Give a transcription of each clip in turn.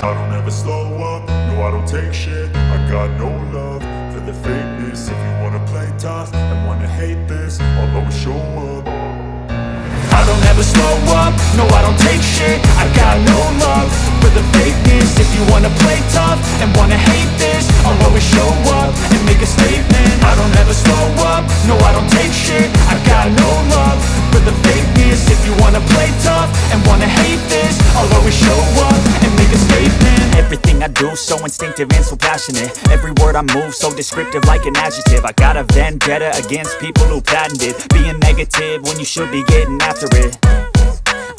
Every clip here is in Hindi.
I don't ever slow up, no I don't take shit. I got no love for the fakeness. If you wanna play tough and wanna hate this, I'll always show up. I don't ever slow up, no I don't take shit. I got no love for the fakeness. If you wanna play tough and wanna hate this, I'll always show up and make a statement. I don't ever slow up, no I don't take shit. I got no love for the fakeness. If you wanna play tough and wanna hate this, I'll always show up and make a statement. Everything I do so instinctive and so passionate. Every word I move so descriptive like an adjective. I got a vendetta against people who patented being negative when you should be getting after it.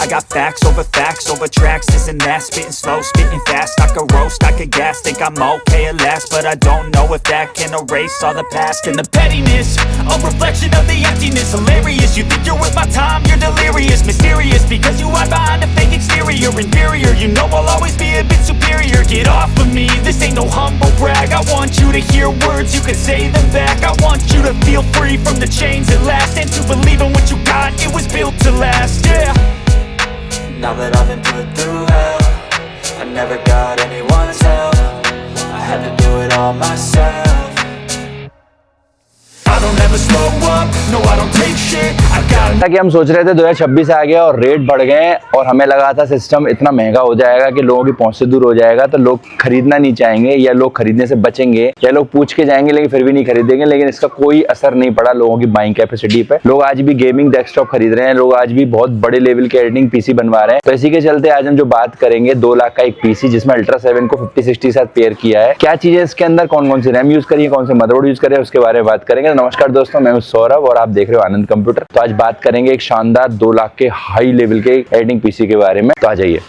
I got facts over tracks, this and that. Spitting slow, spitting fast. I could roast, I could gas. Think I'm okay at last, but I don't know if that can erase all the past. And the pettiness, a reflection of the emptiness. Hilarious, you think you're worth my time, you're delirious. Mysterious, because you hide behind a fake exterior. Inferior, you know I'll always be a bit superior. Get off of me, this ain't no humble brag. I want you to hear words, you can say them back. I want you to feel free from the chains at last, and to believe in what you got, it was built to last, yeah. Now that I've been put through hell, I never got anyone's help. I had to do it all myself. I don't ever slow up, no I don't take shit. I got कि हम सोच रहे थे 2026 आ गया और रेट बढ़ गए हैं और हमें लगा था सिस्टम इतना महंगा हो जाएगा कि लोगों की पहुंच से दूर हो जाएगा, तो लोग खरीदना नहीं चाहेंगे या लोग खरीदने से बचेंगे या लोग पूछ के जाएंगे लेकिन फिर भी नहीं खरीदेंगे। लेकिन इसका कोई असर नहीं पड़ा लोगों की बाइंग कैपेसिटी पे। लोग आज भी गेमिंग डेस्कटॉप खरीद रहे हैं, लोग आज भी बहुत बड़े लेवल के एडिटिंग पीसी बनवा रहे हैं। तो इसी के चलते आज हम जो बात करेंगे 2 लाख का एक पीसी जिसमें अल्ट्रा 7 को 5060 के साथ पेयर किया है। क्या चीजें इसके अंदर, कौन कौन सी रैम यूज करिए, कौन से मदरबोर्ड यूज करें, उसके बारे में बात करेंगे। नमस्कार दोस्तों, मैं हूं सौरभ और आप देख रहे हो आनंद कंप्यूटर। तो आज बात करेंगे एक शानदार 2 लाख के हाई लेवल के एडिटिंग पीसी के बारे में। तो आ जाइए।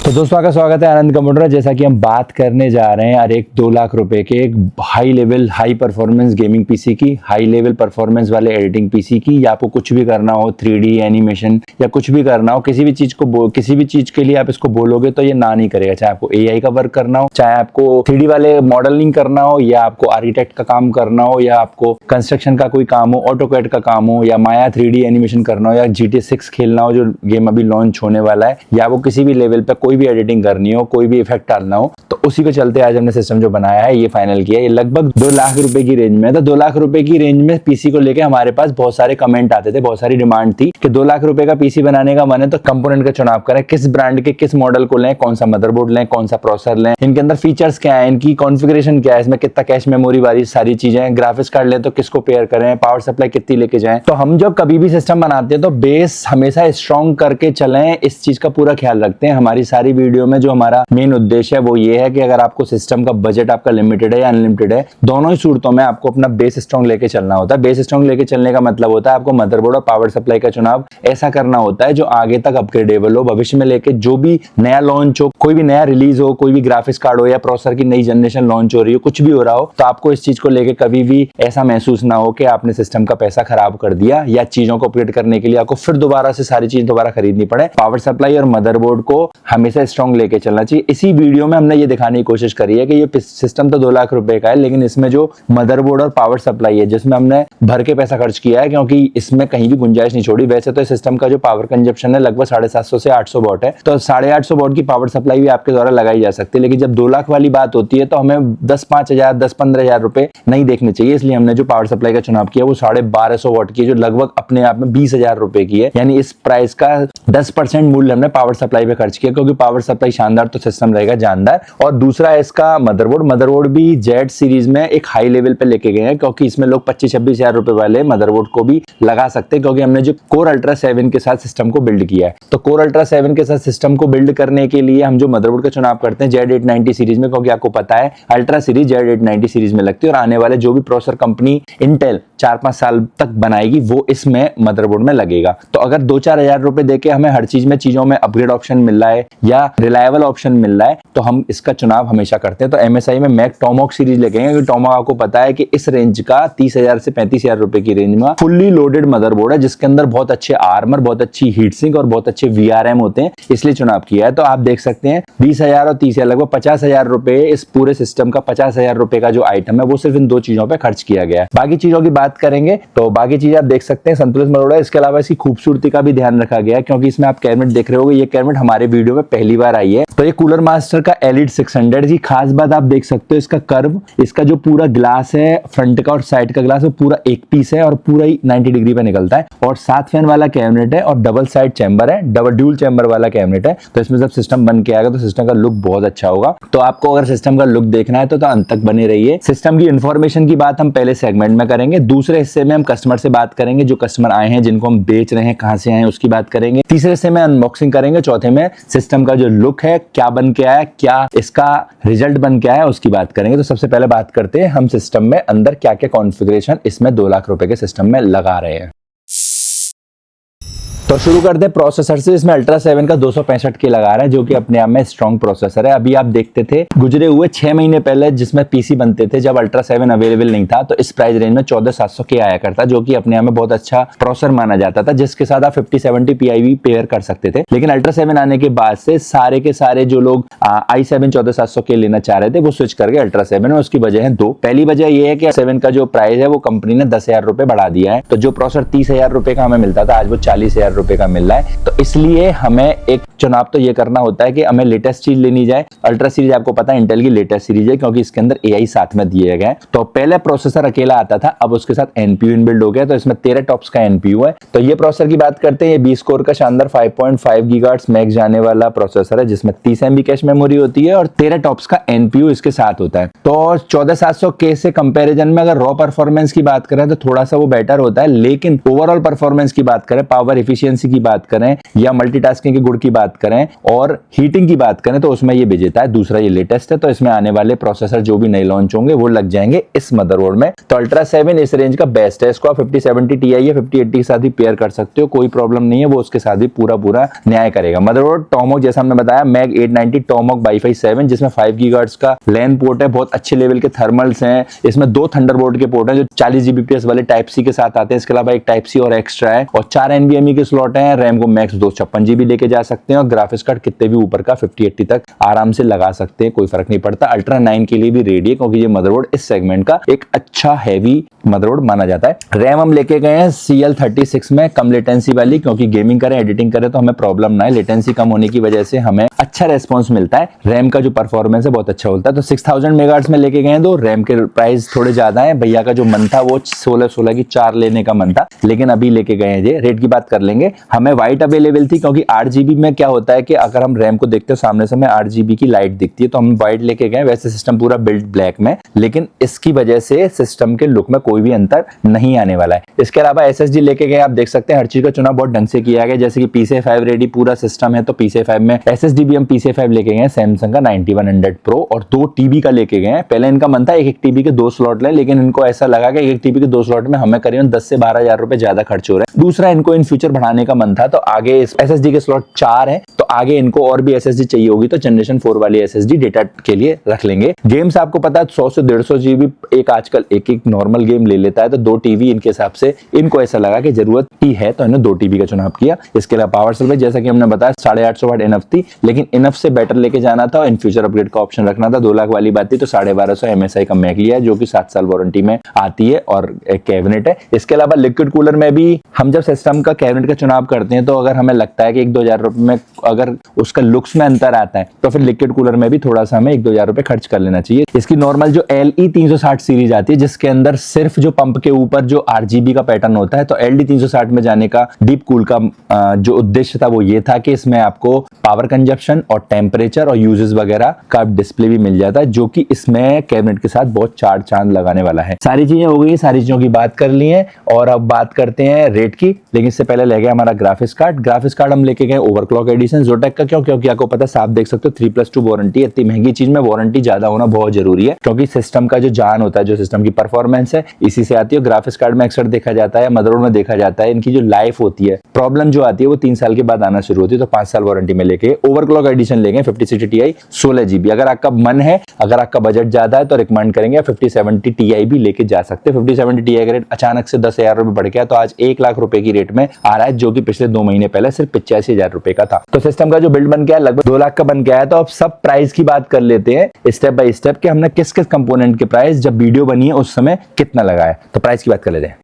तो दोस्तों आपका स्वागत है आनंद कंप्यूटर। जैसा कि हम बात करने जा रहे हैं एक 2 लाख रुपए के एक high level high performance gaming PC की, हाई लेवल परफॉर्मेंस वाले एडिटिंग पीसी की। या आपको कुछ भी करना हो 3D एनिमेशन या कुछ भी करना हो, किसी भी चीज के लिए आप इसको बोलोगे तो ये ना नहीं करेगा। चाहे आपको AI का वर्क करना हो, चाहे आपको 3D वाले मॉडलिंग करना हो, या आपको आर्किटेक्ट का काम करना हो, या आपको कंस्ट्रक्शन का कोई काम हो, ऑटोकैड का काम हो, या माया 3D एनिमेशन करना हो, या GTA 6 खेलना हो जो गेम अभी लॉन्च होने वाला है, या वो किसी भी लेवल पे कोई भी एडिटिंग करनी हो, कोई भी इफेक्ट डालना हो, तो उसी को चलते आज हमने सिस्टम जो बनाया है ये फाइनल किया। ये लगभग 2 लाख रुपए की रेंज में। तो 2 लाख रुपए की रेंज में पीसी को लेके हमारे पास बहुत सारे कमेंट आते थे, बहुत सारी डिमांड थी कि 2 लाख रुपए का पीसी बनाने का मन है तो कंपोनेंट का चुनाव करें, किस ब्रांड के किस मॉडल को लें, कौन सा मदरबोर्ड लें, कौन सा प्रोसेसर लें, इनके अंदर फीचर्स क्या है, इनकी कॉन्फ़िगरेशन क्या है, इसमें कितना कैश मेमोरी वाली सारी चीजें, ग्राफिक्स कार्ड लें तो किसको पेयर करें, पावर सप्लाई कितनी लेके जाएं। तो हम जब कभी भी सिस्टम बनाते हैं तो बेस हमेशा स्ट्रॉन्ग करके चलें, इस चीज का पूरा ख्याल रखते हैं। हमारी सारी वीडियो में जो हमारा मेन उद्देश्य है वो ये है कि अगर आपको सिस्टम का बजट आपका लिमिटेड है या अनलिमिटेड है, दोनों ही सूरतों में आपको अपना बेस स्ट्रॉन्ग लेके चलना होता है। बेस स्ट्रॉन्ग लेके चलने का मतलब होता है आपको मदरबोर्ड और पावर सप्लाई का चुनाव ऐसा करना होता है जो आगे तक अपग्रेडेबल हो, भविष्य में लेके जो भी नया लॉन्च हो, कोई भी नया रिलीज हो, कोई भी ग्राफिक्स कार्ड हो या प्रोसेसर की नई जनरेशन लॉन्च हो रही हो, कुछ भी हो रहा हो, तो आपको इस चीज को लेके कभी भी ऐसा महसूस ना हो कि आपने सिस्टम का पैसा खराब कर दिया या चीजों को अपग्रेड करने के लिए आपको फिर दोबारा से सारी चीज दोबारा खरीदनी पड़े। पावर सप्लाई और मदरबोर्ड को हमेशा स्ट्रॉन्ग लेके चलना चाहिए। इसी वीडियो में हमने ये दिखाने की कोशिश करी है कि ये सिस्टम तो 2 लाख रुपए का है, लेकिन इसमें जो मदरबोर्ड और पावर सप्लाई है जिसमें हमने भर के पैसा खर्च किया है, क्योंकि इसमें कहीं भी गुंजाइश नहीं छोड़ी। वैसे तो इस सिस्टम का जो पावर कंजप्शन है लगभग 750 से 800 वॉट है, तो 850 वॉट की पावर सप्लाई भी आपके द्वारा लगाई जा सकती है। लेकिन जब 2 लाख वाली बात होती है तो हमें 10-5,000 10-15,000 रुपए नहीं देखने चाहिए। इसलिए हमने जो पावर सप्लाई का चुनाव किया वो 1250 वॉट की, जो लगभग अपने आप में 20,000 रुपए की है। यानी इस प्राइस का 10% मूल्य हमने पावर सप्लाई पे खर्च किया, क्योंकि पावर सप्लाई शानदार तो सिस्टम रहेगा जानदार। और दूसरा है इसका मदरबोर्ड भी जेड सीरीज में एक हाई लेवल पे लेके गए हैं, क्योंकि इसमें लोग 25-26,000 रुपए वाले मदरबोर्ड को भी लगा सकते हैं, क्योंकि हमने जो कोर अल्ट्रा 7 के साथ सिस्टम को बिल्ड किया है। तो कोर अल्ट्रा 7 के साथ सिस्टम को बिल्ड करने के लिए हम जो मदरबोर्ड का चुनाव करते हैं Z890 सीरीज में, क्योंकि आपको पता है अल्ट्रा सीरीज Z890 सीरीज में लगती है और आने वाले जो भी प्रोसेसर कंपनी इंटेल 4-5 साल तक बनाएगी वो इसमें मदरबोर्ड में लगेगा। तो अगर 2-4 हजार रुपए देके हमें हर चीजों में अपग्रेड ऑप्शन मिल रहा है या रिलायबल ऑप्शन मिल रहा है तो हम इसका चुनाव हमेशा करते हैं। तो MSI में मैक टॉमहॉक सीरीज लेके क्योंकि टॉमहॉक आपको पता है कि इस रेंज का 30,000 से 35,000 रुपए की रेंज में फुल्ली लोडेड मदरबोर्ड है जिसके अंदर बहुत अच्छे आर्मर, बहुत अच्छी हीट सिंक और बहुत अच्छे VRM होते हैं, इसलिए चुनाव किया है। तो आप देख सकते हैं 20,000 और 30,000 लगभग 50,000 रुपए इस पूरे सिस्टम का 50,000 रुपए का जो आइटम है वो सिर्फ इन 2 चीजों पे खर्च किया गया है। बाकी चीजों की बात करेंगे तो बाकी चीज आप देख सकते हैं संतुलित मदरबोर्ड है। इसके अलावा इसकी खूबसूरती का भी ध्यान रखा गया है क्योंकि इसमें आप कैबिनेट देख रहे होगे, ये कैबिनेट हमारे वीडियो में पहली बार आई है। तो ये कूलर मास्टर का एलिट 600 की खास बात आप देख सकते हो इसका कर्व, इसका जो पूरा ग्लास है फ्रंट का और साइड का ग्लास वो पूरा एक पीस है और पूरा ही 90 डिग्री पे निकलता है और 7 फैन वाला कैबिनेट है और डबल साइड चैम्बर है, डबल ड्यूल चैम्बर वाला कैबिनेट है। तो इसमें जब सिस्टम बन के आएगा तो सिस्टम का लुक बहुत अच्छा होगा। तो आपको अगर सिस्टम का लुक देखना है तो अंत तक बने रहिए। सिस्टम की इंफॉर्मेशन की बात हम पहले सेगमेंट में करेंगे, दूसरे हिस्से में हम कस्टमर से बात करेंगे, जो कस्टमर आए हैं जिनको हम बेच रहे हैं कहां से आए हैं उसकी बात करेंगे, तीसरे हिस्से में अनबॉक्सिंग करेंगे, चौथे में सिस्टम का जो लुक है क्या बन के आया, क्या इसका रिजल्ट बन के आया उसकी बात करेंगे। तो सबसे पहले बात करते हैं हम सिस्टम में अंदर क्या क्या कॉन्फ़िगरेशन इसमें 2 लाख रुपए के सिस्टम में लगा रहे हैं। तो शुरू करते हैं प्रोसेसर से। इसमें अल्ट्रा 7 का 265K लगा रहा है जो कि अपने आप में स्ट्रॉन्ग प्रोसेसर है। अभी आप देखते थे गुजरे हुए 6 महीने पहले जिसमें पीसी बनते थे जब अल्ट्रा 7 अवेलेबल नहीं था तो इस प्राइस रेंज में 14,700K आया करता जो कि अपने आप में बहुत अच्छा प्रोसेसर माना जाता था जिसके साथ आप 5070 Ti भी पेयर कर सकते थे। लेकिन अल्ट्रा 7 आने के बाद से सारे के सारे जो लोग i7 14,700K लेना चाह रहे थे वो स्विच करके अल्ट्रा 7 और उसकी वजह है 2। पहली वजह यह है कि 7 का जो प्राइस है वो कंपनी ने 10,000 रुपए बढ़ा दिया है। तो जो प्रोसेसर 30,000 रुपए का हमें मिलता था आज वो 40,000 रुपए का मिल रहा है। तो इसलिए हमें एक चुनाव तो ये करना होता है कि हमें लेटेस्ट चीज लेनी जाए। अल्ट्रा सीरीज आपको पता है इंटेल की लेटेस्ट सीरीज है क्योंकि इसके अंदर AI साथ में दिए गए। तो पहले प्रोसेसर अकेला आता था, अब उसके साथ NPU इनबिल्ड हो गया तो इसमें 13 टॉप्स का NPU है। तो ये प्रोसेसर की बात करते हैं, ये 20 कोर का शानदार 5.5 गीगाहर्ट्ज मैक्स जाने वाला प्रोसेसर है जिसमें 30 MB कैश मेमोरी होती है और 13 टॉप्स का NPU इसके साथ होता है। तो 14,700K से कंपेरिजन में अगर रॉ परफॉर्मेंस की बात करें तो थोड़ा सा वो बेटर होता है, लेकिन ओवरऑल परफॉर्मेंस की बात करें, पावर एफिशिएंसी की बात करें या मल्टीटास्किंग के गुण की बात करें और हीटिंग की बात करें तो उसमें ये विजेता है। दूसरा ये लेटेस्ट है तो इसमें आने वाले प्रोसेसर जो भी नए लॉन्च होंगे वो लग जाएंगे इस मदरबोर्ड में। तो अल्ट्रा 7 इस रेंज का बेस्ट है। इसको आप 5070 Ti या 5080 के साथ भी पेयर कर सकते हो, कोई प्रॉब्लम नहीं है, वो उसके साथ भी पूरा न्याय करेगा। मदरबोर्ड टॉमहॉक जैसा हमने बताया मैग 890 टॉमहॉक Wi-Fi 7 जिसमें 5 GHz का लैन पोर्ट है, बहुत अच्छे लेवल के थर्मल्स हैं। इसमें 2 थंडरबोल्ट के पोर्ट हैं जो 40 Gbps वाले टाइप सी के साथ आते हैं। इसके अलावा एक टाइप सी और एक्स्ट्रा है और 4 NVMe के स्लॉट हैं। रैम को मैक्स 256 GB लेके जा सकते हैं और ग्राफिक्स कार्ड कितने भी ऊपर का 5080 तक आराम से लगा सकते हैं, कोई फर्क नहीं पड़ता। अल्ट्रा 9 के लिए भी रेडी है क्योंकि ये मदरबोर्ड इस सेगमेंट का एक अच्छा हैवी मदरबोर्ड माना जाता है। रैम हम लेके गए हैं CL36 में कम लेटेंसी वाली क्योंकि गेमिंग करें एडिटिंग करें तो हमें प्रॉब्लम ना है, लेटेंसी कम होने की वजह से हमें अच्छा रेस्पॉन्स मिलता है। रैम का जो परफॉर्मेंस है बहुत अच्छा होता है। तो 6000 मेगाहर्ट्ज में लेके गए हैं। तो रैम के प्राइस थोड़े ज्यादा है, भैया का जो मन था वो 16 की 4 लेने का मन था, लेकिन अभी लेके गए हैं। ये रेट की बात कर लेंगे। हमें व्हाइट अवेलेबल थी क्योंकि 8GB में क्या होता है कि अगर हम रैम को देखते हो सामने से हमें 8GB की लाइट दिखती है तो हम व्हाइट लेके गए। वैसे सिस्टम पूरा बिल्ड ब्लैक में, लेकिन इसकी वजह से सिस्टम के लुक में कोई भी अंतर नहीं आने वाला है। इसके अलावा SSD लेके गए, आप देख सकते हैं हर चीज का चुनाव बहुत ढंग से किया गया। जैसे कि PCI 5 रेडी पूरा सिस्टम है तो PCI 5 में SSD भी हम PCI 5 लेके गए सैमसंग का 9100 Pro और 2 TB का लेके गए। पहले इनका मन था 1 TB के 2 स्लॉट ले, लेकिन इनको ऐसा लगा कि 1 TB के 2 स्लॉट में हमें करीबन 10 से 12,000 रुपए ज्यादा खर्च हो रहे हैं। दूसरा इनको इन फ्यूचर बढ़ाने का मन था तो आगे SSD के स्लॉट 4 है तो आगे इनको और भी SSD चाहिए होगी तो जनरेशन 4 वाली SSD डेटा के लिए रख लेंगे। गेम्स आपको पता है 100 से 150 GB एक आजकल एक नॉर्मल गेम ले लेता है तो 2 TB इनके हिसाब से इनको ऐसा लगा कि जरूरत ही है तो इन्होंने 2 TB का चुनाव किया। इसके अलावा पावर सप्लाई जैसा कि हमने बताया 850 वाट इनफ थी, लेकिन इनफ से बेटर लेके जाना था और इन फ्यूचर अपग्रेड का ऑप्शन रखना था। 2 लाख वाली बात थी तो 1250 MSI का मैक लिया है जो कि 7 साल वारंटी में आती है और एक कैबिनेट है। इसके अलावा लिक्विड कूलर में भी हम जब सिस्टम का कैबिनेट का चुनाव करते हैं तो अगर हमें लगता है कि 1-2 हजार रुपए में अगर उसका लुक्स में अंतर आता है तो फिर लिक्विड कूलर में भी थोड़ा सा हमें 1-2 हजार रुपए खर्च कर लेना चाहिए। इसकी नॉर्मल जो LE 360 सीरीज आती है जिसके अंदर सिर्फ जो पंप के ऊपर जो RGB का पैटर्न होता है तो LD 360 में जाने का डीप कूल का जो उद्देश्य था वो ये था कि इसमें आपको पावर कंजप्शन और टेम्परेचर और यूजेस वगैरह का डिस्प्ले भी मिल जाता है, जो कि इसमें कैबिनेट के साथ बहुत चार चांद लगाने वाला है। सारी चीजें हो गई, सारी चीजों की बात कर ली है और अब बात करते हैं रेट की। लेकिन इससे पहले ले गया हमारा ग्राफिक्स कार्ड हम लेके गए ओवरक्लॉक एडिशन जोटेक का। क्योंकि आपको पता साफ देख सकते हो 3+2 वारंटी। इतनी महंगी चीज में वारंटी ज्यादा होना बहुत जरूरी है, क्योंकि सिस्टम का जो जान होता है, जो सिस्टम की परफॉर्मेंस है, इसी से आती है। ग्राफिक्स कार्ड में अक्सर देखा जाता है, मदरबोर्ड में देखा जाता है, इनकी जो लाइफ होती है, प्रॉब्लम जो आती है वो 3 साल के बाद आना शुरू होती है। तो 5 साल वारंटी में लेके ओवरक्लॉक एडिशन लेंगे 5060 Ti 16GB। अगर आपका मन है, अगर आपका बजट ज्यादा है तो रिकमेंड करेंगे 5070 Ti भी लेके जा सकते हैं। 5070 Ti का रेट अचानक से 10,000 रुपए बढ़ गया तो आज 1 लाख रुपए की रेट में आ रहा है, जो कि पिछले 2 महीने पहले सिर्फ 85,000 रुपए का था। तो सिस्टम का जो बिल्ड बन के आया लगभग 2 लाख का बन के आया। तो अब सब प्राइस की बात कर लेते हैं स्टेप बाय स्टेप कि हमने किस किस कंपोनेंट के प्राइस जब वीडियो बनी है उस समय कितना लगाया। तो प्राइस की बात कर लेते हैं।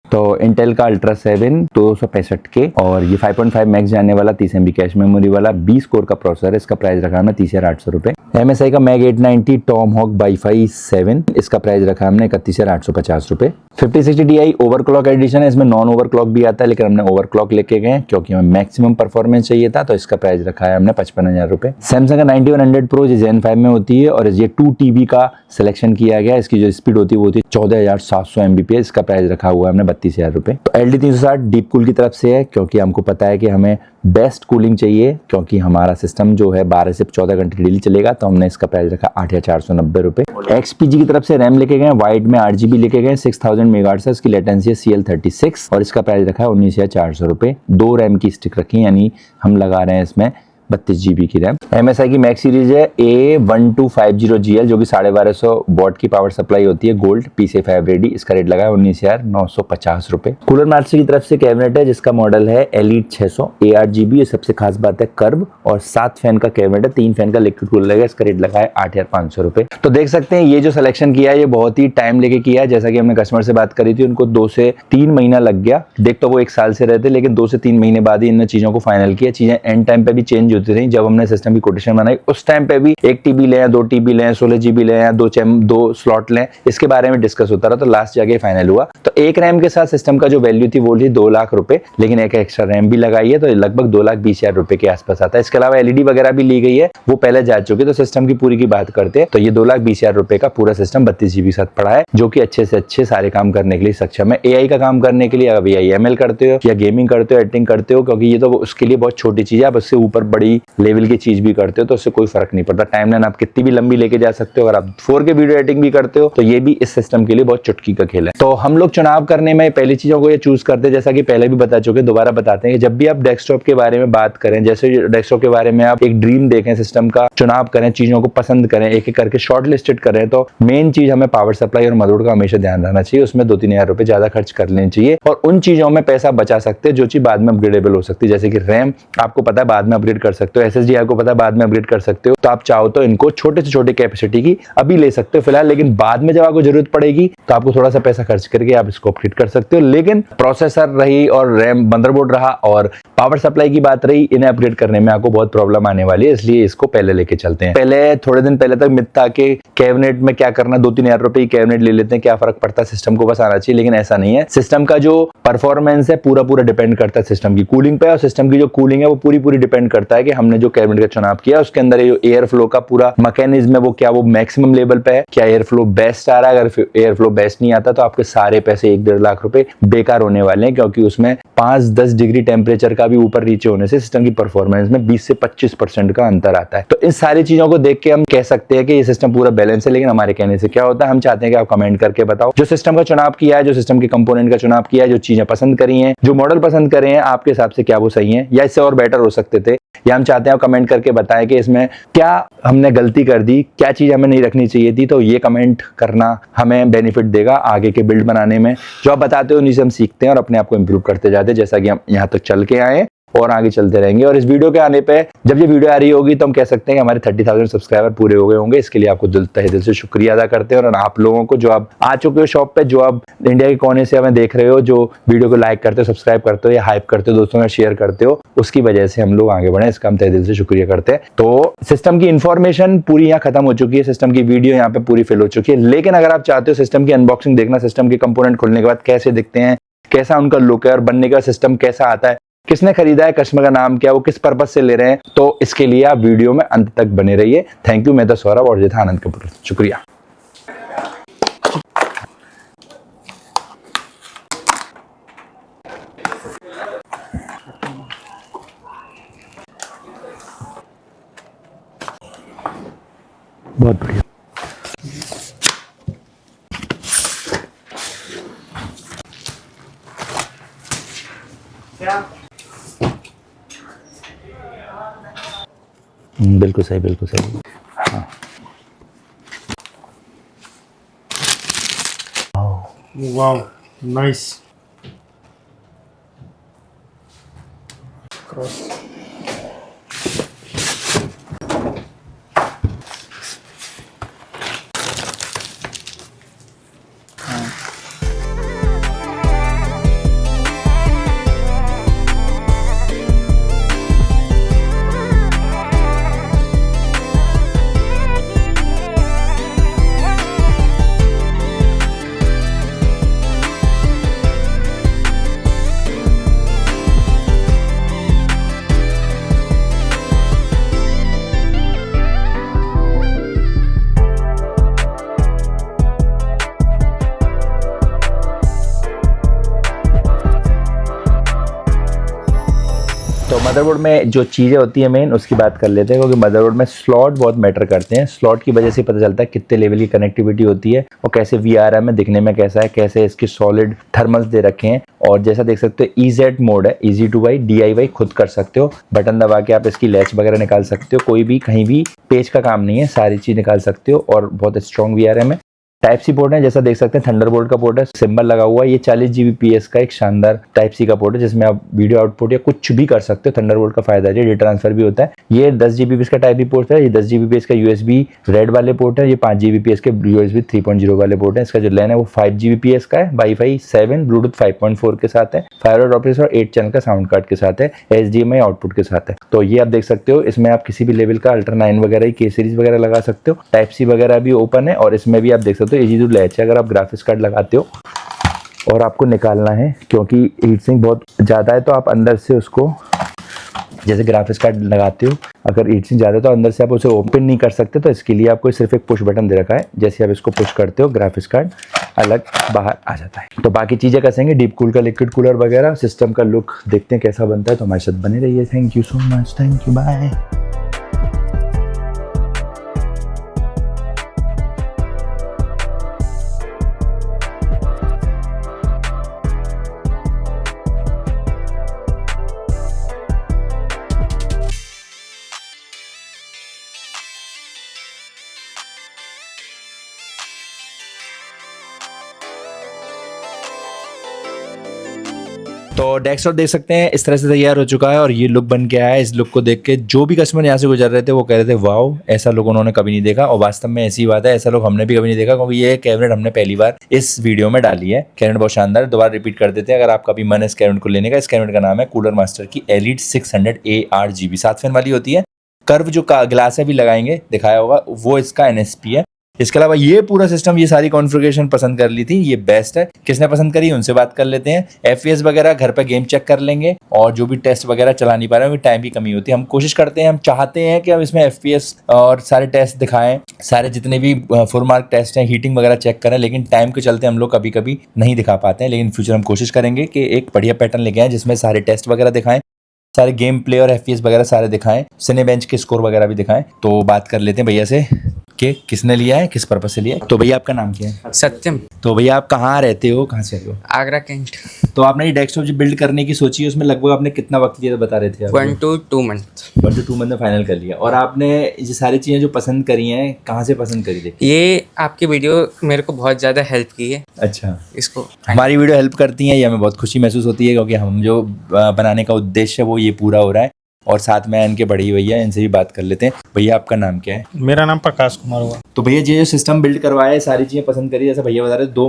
तो इंटेल का अल्ट्रा 7 265 के और ये 5.5 मैक्स जाने वाला 30 MB कैश मेमोरी वाला 20 कोर का प्रोसेसर है। इसका प्राइस रखा हमने 30,800 रुपए। MSI का मैग 890 टॉमहॉक वाईफाई 7, इसका प्राइस रखा हमने 31,850 रुपए। 5060 Ti ओवरक्लॉक एडिशन है, इसमें नॉन ओवरक्लॉक भी आता है, लेकिन हमने ओवरक्लॉक लेके गए क्योंकि हमें मैक्सिमम परफॉर्मेंस चाहिए था। तो इसका प्राइस रखा है हमने 55,000 रुपए। सैमसंग का 9100 प्रो जो Zen 5 में होती है और ये 2 TB का सिलेक्शन किया गया। इसकी जो स्पीड होती है वो होती है 14,700 Mbps। इसका प्राइस रखा हुआ है हमने 32,000 रुपए। तो LD 360 डीप कूल की तरफ से है, क्योंकि हमको पता है कि हमें बेस्ट कूलिंग चाहिए, क्योंकि हमारा सिस्टम जो है 12 से 14 घंटे डेली चलेगा। तो हमने इसका प्राइस रखा 8,490 रुपए। XPG की तरफ से रैम लेके गए, वाइड में 8GB लेके गए, 6000 मेगाहर्ट्ज है, इसकी लेटेंसी है CL36 और इसका प्राइस रखा है 19,400 रुपए। 2 रैम की स्टिक रखी, यानी हम लगा रहे हैं इसमें 32GB की रैम। MSI की मैक्स सीरीज है A1250GL, जो कि 1250 वॉट की पावर सप्लाई होती है, गोल्ड PCI 5 रेडी। इसका रेट लगा है 19,950 रुपए। कूलर मास्टर की तरफ से कैबिनेट है, जिसका मॉडल है Elite 600 ARGB। ये सबसे खास बात है कर्व और 7 फैन का कैबिनेट है, 3 फैन का लिक्विड कूलर लगेगा। इसका रेट लगा है 8,500 रुपए। तो देख सकते हैं ये जो सिलेक्शन किया है ये बहुत ही टाइम लेके किया है। जैसा कि हमने कस्टमर से बात करी थी, उनको 2 से 3 महीना लग गया। देख तो वो 1 साल से रहते, लेकिन 2 से 3 महीने बाद ही इन चीजों को फाइनल किया। चीजें एंड टाइम पे भी चेंज होती रही। जब हमने सिस्टम की कोटेशन बनाई उस टाइम पे भी 1 TB लें, 2 TB लें, 16GB लें या 2 स्लॉट लें, इसके बारे में डिस्कस होता रहा। तो लास्ट जाके फाइनल हुआ। तो एक रैम के साथ सिस्टम का जो वैल्यू थी वो थी 2 लाख रुपए, लेकिन एक एक्स्ट्रा रैम भी लगाई है तो लगभग 2,20,000 रुपए के आसपास आता है। इसके अलावा LED वगैरह भी ली गई है, वो पहले जा चुकी है। तो सिस्टम की पूरी की बात करते हैं तो ये 2,20,000 रुपए का पूरा सिस्टम 32GB के साथ पड़ा है, जो कि अच्छे से अच्छे सारे काम करने के लिए सक्षम है। AI का काम करने के लिए, अगर VIML करते हो या गेमिंग करते हो, एडिटिंग करते हो, क्योंकि ये तो उसके लिए बहुत छोटी चीज है। आप उससे ऊपर बड़ी लेवल की चीज भी करते हो तो उससे कोई फर्क नहीं पड़ता। टाइमलाइन आप कितनी भी लंबी लेके जा सकते हो। अगर आप 4K वीडियो एडिटिंग भी करते हो तो ये भी इस सिस्टम के लिए बहुत चुटकी का खेल है। तो हम लोग चुनाव करने में पहली चीजों को ये चूज करते हैं, जैसा कि पहले भी बता चुके, दोबारा बताते हैं कि जब भी आप डेस्कटॉप के बारे में बात करें, जैसे डेस्कटॉप के बारे में आप एक ड्रीम देखें, सिस्टम का चुनाव करें, चीजों को पसंद करें, एक एक करके शॉर्ट लिस्टेड करें, तो मेन चीज हमें पावर सप्लाई और मदरबोर्ड का हमेशा ध्यान रखना चाहिए। उसमें 2-3 हज़ार रुपए ज्यादा खर्च कर लेने चाहिए और उन चीजों में पैसा बचा सकते हैं जो चीज बाद में अपग्रेडेबल हो सकती है। जैसे कि रैम आपको पता है बाद में अपग्रेड कर सकते हो, SSD आपको पता है बाद में अपग्रेड कर सकते हो। तो आप चाहो तो इनको छोटे से छोटे कैपेसिटी की अभी ले सकते हो फिलहाल, लेकिन बाद में जब आपको जरूरत पड़ेगी तो आपको थोड़ा सा पैसा खर्च करके आप इसको अपग्रेड कर सकते हो। लेकिन प्रोसेसर रही और रैम मदरबोर्ड रहा और पावर सप्लाई की बात रही, इन्हें अपग्रेड करने में आपको बहुत प्रॉब्लम आने वाली है, इसलिए इसको पहले लेके चलते हैं। पहले थोड़े दिन पहले तक मिथ था कि कैबिनेट में क्या करना, 2-3 हज़ार रुपए की कैबिनेट ले लेते हैं, क्या फर्क पड़ता है, सिस्टम को बस आना चाहिए। लेकिन ऐसा नहीं है। सिस्टम का जो परफॉर्मेंस है पूरा डिपेंड करता है सिस्टम की कूलिंग पे, और सिस्टम की जो कूलिंग है वो पूरी डिपेंड करता है कि हमने जो कैबिनेट का चुनाव किया उसके अंदर जो एयर फ्लो का पूरा मैकेनिज्म है वो क्या वो मैक्सिमम लेवल पे है, क्या एयर फ्लो बेस्ट आ रहा है। अगर एयर फ्लो बेस्ट नहीं आता तो आपके सारे पैसे 1-1.5 लाख रुपए बेकार होने वाले हैं, क्योंकि उसमें 5-10 डिग्री टेम्परेचर का भी ऊपर नीचे होने से सिस्टम की परफॉर्मेंस में 20 से 25% का अंतर आता है। तो इन सारी चीजों को देख के हम कह सकते हैं कि ये सिस्टम पूरा बैलेंस है। लेकिन हमारे कहने से क्या होता है, हम चाहते हैं कि आप कमेंट करके बताओ जो सिस्टम का चुनाव किया है, जो सिस्टम के कंपोनेंट का चुनाव किया है, जो चीजें पसंद करी हैं, जो मॉडल पसंद करे हैं, आपके हिसाब से क्या वो सही है या इससे और बेटर हो सकते थे, या हम चाहते हैं आप कमेंट करके बताएं कि इसमें क्या हमने गलती कर दी, क्या चीज हमें नहीं रखनी चाहिए थी। तो ये कमेंट करना हमें बेनिफिट देगा आगे के बिल्ड बनाने में। जो आप बताते हो उन्हीं से हम सीखते हैं और अपने आप को इंप्रूव करते जाते हैं, जैसा कि हम यहाँ तक चल के आए और आगे चलते रहेंगे। और इस वीडियो के आने पे जब ये वीडियो आ रही होगी तो हम कह सकते हैं कि हमारे 30,000 सब्सक्राइबर पूरे हो गए होंगे। इसके लिए आपको तहे दिल से शुक्रिया अदा करते हैं। और आप लोगों को जो आप आ चुके हो शॉप पे, जो आप इंडिया के कोने से हमें देख रहे हो, जो वीडियो को लाइक करते हो, सब्सक्राइब करते हो या हाइप करते हो, दोस्तों में शेयर करते हो, उसकी वजह से हम लोग आगे बढ़े, इसका हम तहे दिल से शुक्रिया करते हैं। तो सिस्टम की इन्फॉर्मेशन पूरी यहाँ खत्म हो चुकी है, सिस्टम की वीडियो यहाँ पे पूरी फिल हो चुकी है। लेकिन अगर आप चाहते हो सिस्टम की अनबॉक्सिंग देखना, सिस्टम के कंपोनेंट खोलने के बाद कैसे दिखते हैं, कैसा उनका लुक है और बनने का सिस्टम कैसा आता है, किसने खरीदा है, कस्टमर का नाम क्या है, वो किस पर्पज से ले रहे हैं, तो इसके लिए आप वीडियो में अंत तक बने रहिए। Thank you. मैं तो सौरभ और ये था आनंद कपूर। शुक्रिया। बहुत बढ़िया। बिल्कुल सही, बिल्कुल सही। हाँ। Wow, nice. तो मदरबोर्ड में जो चीज़ें होती है मेन, उसकी बात कर लेते हैं, क्योंकि मदरबोर्ड में स्लॉट बहुत मैटर करते हैं। स्लॉट की वजह से पता चलता है कितने लेवल की कनेक्टिविटी होती है और कैसे VRM में दिखने में कैसा है, कैसे इसके सॉलिड थर्मल्स दे रखे हैं। और जैसा देख सकते हो EZ मोड है, इजी टू बाई, DIY खुद कर सकते हो। बटन दबा के आप इसकी लैच वगैरह निकाल सकते हो, कोई भी कहीं भी पेज का काम नहीं है, सारी चीज़ निकाल सकते हो। और बहुत स्ट्रॉन्ग VRM है। टाइप सी पोर्ट है, जैसा देख सकते हैं थंडरबोल्ट का पोर्ट है, सिंबल लगा हुआ है। ये 40 Gbps का एक शानदार टाइप सी का पोर्ट है, जिसमें आप वीडियो आउटपुट या कुछ भी कर सकते हो। थंडरबोल्ट का फायदा है, डेटा ट्रांसफर भी होता है। ये 10 Gbps का टाइप बी पोर्ट है, ये 10 Gbps का USB रेड वाले पोर्ट है, ये 5 Gbps के USB 3.0 वाले पोर्ट है। इसका जो लैन है वो 5 Gbps का है, वाईफाई 7, ब्लूटूथ 5.4 के साथ है, फायर ऑप्टिक्स और 8 चैनल का साउंड कार्ड के साथ है, HDMI आउटपुट के साथ है। तो ये आप देख सकते हो, इसमें आप किसी भी लेवल का अल्ट्रा 9 वगैरह, K सीरीज वगैरह लगा सकते हो। टाइप सी वगैरह भी ओपन है और इसमें भी आप देख सकते हो इजी टू लैच है। अगर आप ग्राफिक्स कार्ड लगाते हो और आपको निकालना है, क्योंकि हीट सिंक बहुत ज़्यादा है, तो आप अंदर से उसको, जैसे ग्राफिक्स कार्ड लगाते हो, अगर हीट सिंक ज़्यादा है तो अंदर से आप उसे ओपन नहीं कर सकते। तो इसके लिए आपको सिर्फ एक पुश बटन दे रखा है, जैसे आप इसको पुश करते हो ग्राफिक्स कार्ड अलग बाहर आ जाता है। तो बाकी चीज़ें कसेंगे, डीप कूल का लिक्विड कूलर वगैरह, सिस्टम का लुक देखते हैं कैसा बनता है। तो हमारे साथ बने रहिए। Thank you so much, thank you, bye. तो डेस्कटॉप देख सकते हैं इस तरह से तैयार हो चुका है और ये लुक बन के आया है। इस लुक को देख के जो भी कस्टमर यहाँ से गुजर रहे थे वो कह रहे थे वाओ, ऐसा लुक उन्होंने कभी नहीं देखा। और वास्तव में ऐसी बात है, ऐसा लुक हमने भी कभी नहीं देखा, क्योंकि ये कैबिनेट हमने पहली बार इस वीडियो में डाली है। कैबिनेट बहुत शानदार, दोबारा रिपीट कर देते हैं अगर आपका भी मन है इस कैबिनेट को लेने का। इस कैबिनेट का नाम है कूलर मास्टर की एलिट 600 ARGB, 7 फैन वाली होती है। कर्व जो ग्लास है भी लगाएंगे, दिखाया होगा, वो इसका NSP है। इसके अलावा ये पूरा सिस्टम, ये सारी कॉन्फ़िगरेशन पसंद कर ली थी, ये बेस्ट है। किसने पसंद करी उनसे बात कर लेते हैं। FPS वगैरह घर पे गेम चेक कर लेंगे, और जो भी टेस्ट वगैरह चला नहीं पा रहे हैं, टाइम की कमी होती है। हम कोशिश करते हैं, हम चाहते हैं कि हम इसमें FPS और सारे टेस्ट दिखाएं, सारे जितने भी फुल मार्क टेस्ट हैं, हीटिंग वगैरह चेक करें, लेकिन टाइम के चलते हम लोग कभी कभी नहीं दिखा पाते हैं। लेकिन फ्यूचर हम कोशिश करेंगे कि एक बढ़िया पैटर्न लेके आए जिसमें सारे टेस्ट वगैरह दिखाएं, सारे गेम प्ले और FPS वगैरह सारे दिखाएं, सिनेबेंच के स्कोर वगैरह भी दिखाएं। तो बात कर लेते हैं भैया से कि किसने लिया है, किस पर्पस से लिया है। तो भैया आपका नाम क्या है? सत्यम। तो भैया आप कहाँ रहते हो, कहाँ से आए हो? आगरा कैंट। तो आपने ये डेस्कटॉप जो बिल्ड करने की सोची है, उसमें लगभग आपने कितना वक्त लिया बता रहे थे आप? 1 to 2 मंथ। 1 to 2 मंथ में फाइनल कर लिया। और आपने ये सारी चीज़ें जो पसंद करी हैं, कहाँ से पसंद करी थी? ये आपकी वीडियो मेरे को बहुत ज़्यादा हेल्प की है। अच्छा, इसको हमारी वीडियो हेल्प करती हैं, ये हमें बहुत खुशी महसूस होती है, क्योंकि हम जो बनाने का उद्देश्य है वो ये पूरा हो रहा है। और साथ में इनके बड़ी भैया, इनसे भी बात कर लेते हैं। भैया आपका नाम क्या है? मेरा नाम प्रकाश कुमार हुआ। तो भैया ये जो सिस्टम बिल्ड करवाया है, सारी चीज़ें पसंद करी, जैसे भैया बता रहे 2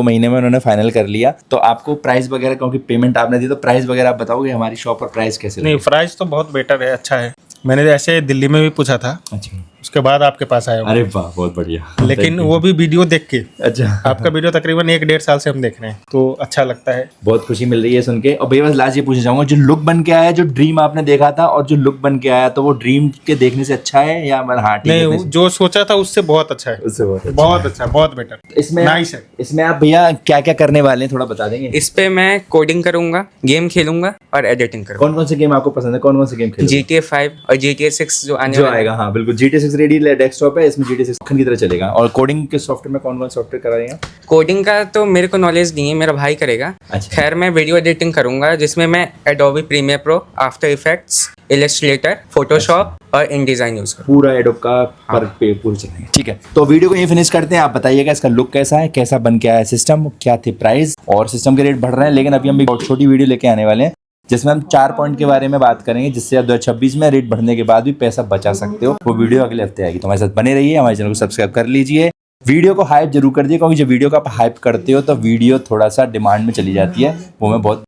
महीने में उन्होंने फाइनल कर लिया। तो आपको प्राइस वगैरह, क्योंकि पेमेंट आपने दी, तो प्राइस वगैरह आप बताओगे हमारी शॉप पर प्राइस कैसे? नहीं, प्राइस तो बहुत बेटर है, अच्छा है। मैंने ऐसे दिल्ली में भी पूछा था, अच्छा, उसके बाद आपके पास आया हूँ। अरे वाह, बहुत बढ़िया। लेकिन वो भी वीडियो देख के। अच्छा, आपका वीडियो तकरीबन 1-1.5 साल से हम देख रहे हैं, तो अच्छा लगता है। बहुत खुशी मिल रही है सुन के। और भैया बस लास्ट ये पूछना चाहूंगा, जो लुक बन के आया, जो ड्रीम आपने देखा था और जो लुक बन के आया, तो वो ड्रीम के देखने से अच्छा है या हाँ ठीक है? नहीं, जो सोचा था उससे बहुत अच्छा है। उससे बहुत अच्छा, बहुत बेटर। इसमें नाइस है। इसमें आप भैया क्या क्या करने वाले हैं, थोड़ा बता देंगे? इस पे मैं कोडिंग करूंगा, गेम खेलूंगा और एडिटिंग करूंगा। कौन कौन से गेम आपको पसंद है, कौन कौन से गेम खेलोगे? GTA 5 और GTA 6 जो आने जो वाला है। आएगा, हाँ बिल्कुल। GTA 6 रेडी डेस्कटॉप है, इसमें GTA 6 मक्खन की तरह चलेगा। और कोडिंग के सॉफ्टवेयर में कौन कौन सॉफ्टवेयर करा देंगे? कोडिंग का तो मेरे को नॉलेज नहीं है, मेरा भाई करेगा। अच्छा। खैर मैं वीडियो एडिटिंग करूंगा, जिसमें मैं Adobe Premiere Pro, After Effects, Illustrator, Photoshop और InDesign यूज करूँगा। पूरा एडोब का पर पे पूरा चलेंगे, ठीक है। तो वीडियो को यहीं फिनिश करते हैं। आप बताइएगा इसका लुक कैसा है, कैसा बन के आया सिस्टम, क्या थे प्राइस, और सिस्टम के रेट बढ़ रहे हैं। लेकिन अभी हम एक बहुत छोटी वीडियो लेके आने वाले हैं जिसमें हम 4 पॉइंट के बारे में बात करेंगे, जिससे आप 2026 में रेट बढ़ने के बाद भी पैसा बचा सकते हो। वो वीडियो अगले हफ्ते आएगी, तो हमारे साथ बने रहिए, हमारे चैनल को सब्सक्राइब कर लीजिए, वीडियो को हाइप जरूर कर दिए, क्योंकि जब वीडियो को आप हाइप करते हो तो वीडियो थोड़ा सा डिमांड में चली जाती है। वो मैं बहुत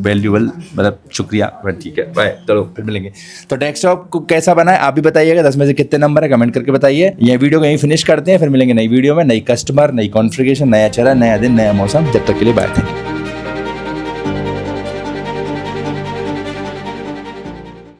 वैल्यूबल, मतलब शुक्रिया। ठीक है, बाय, चलो फिर मिलेंगे। तो डेस्कटॉप को कैसा बना है आप भी बताइएगा, 10 में से कितने नंबर है कमेंट करके बताइए। ये वीडियो को यहीं फिनिश करते हैं, फिर मिलेंगे नई वीडियो में, नई कस्टमर, नई कॉन्फ़िगरेशन, नया चेहरा, नया दिन, नया मौसम। जब तक के लिए बाय, थैंक यू।